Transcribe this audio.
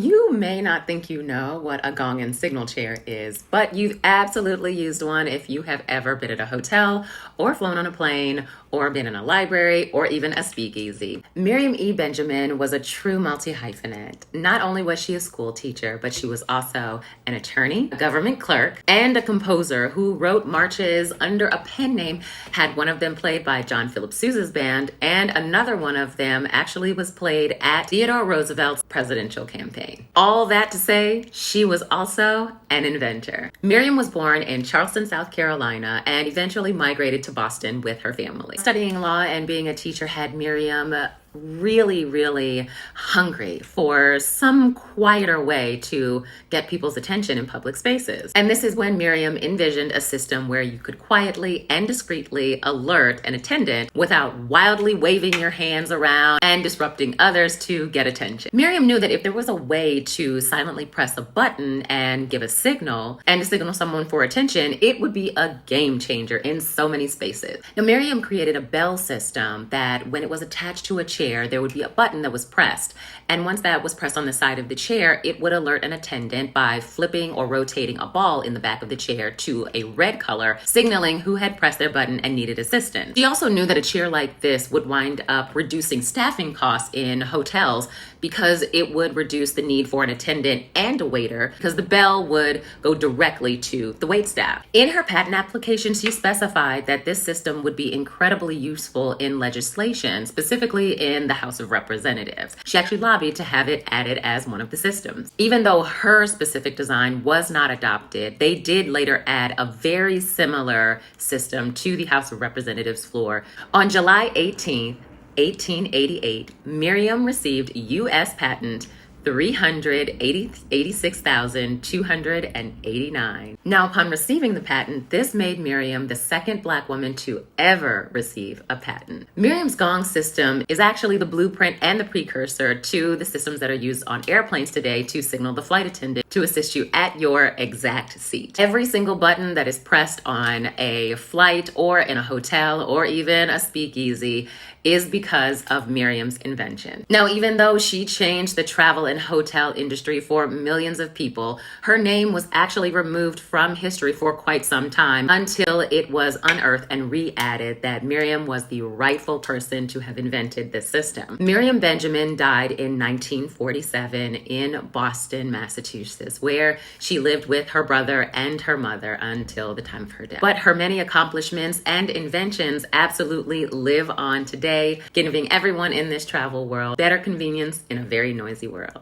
You may not think you know what a gong and signal chair is, but you've absolutely used one if you have ever been at a hotel or flown on a plane or been in a library or even a speakeasy. Miriam E. Benjamin was a true multi-hyphenate. Not only was she a school teacher, but she was also an attorney, a government clerk, and a composer who wrote marches under a pen name, had one of them played by John Philip Sousa's band, and another one of them actually was played at Theodore Roosevelt's presidential campaign. All that to say, she was also an inventor. Miriam was born in Charleston, South Carolina, and eventually migrated to Boston with her family. Studying law and being a teacher had Miriam really hungry for some quieter way to get people's attention in public spaces. And this is when Miriam envisioned a system where you could quietly and discreetly alert an attendant without wildly waving your hands around and disrupting others to get attention. Miriam knew that if there was a way to silently press a button and give a signal and to signal someone for attention, it would be a game changer in so many spaces. Now, Miriam created a bell system that when it was attached to a chair, there would be a button that was pressed. And once that was pressed on the side of the chair, it would alert an attendant by flipping or rotating a ball in the back of the chair to a red color, signaling who had pressed their button and needed assistance. She also knew that a chair like this would wind up reducing staffing costs in hotels because it would reduce the need for an attendant and a waiter because the bell would go directly to the waitstaff. In her patent application, she specified that this system would be incredibly useful in legislation, specifically in the House of Representatives. She actually lobbied to have it added as one of the systems. Even though her specific design was not adopted, they did later add a very similar system to the House of Representatives floor. On July 18th, 1888, Miriam received U.S. patent 386,289. Now, upon receiving the patent, this made Miriam the second Black woman to ever receive a patent. Miriam's gong system is actually the blueprint and the precursor to the systems that are used on airplanes today to signal the flight attendant to assist you at your exact seat. Every single button that is pressed on a flight or in a hotel or even a speakeasy is because of Miriam's invention. Now, even though she changed the travel and hotel industry for millions of people, her name was actually removed from history for quite some time until it was unearthed and re-added that Miriam was the rightful person to have invented this system. Miriam Benjamin died in 1947 in Boston, Massachusetts, where she lived with her brother and her mother until the time of her death. But her many accomplishments and inventions absolutely live on today, giving everyone in this travel world better convenience in a very noisy world.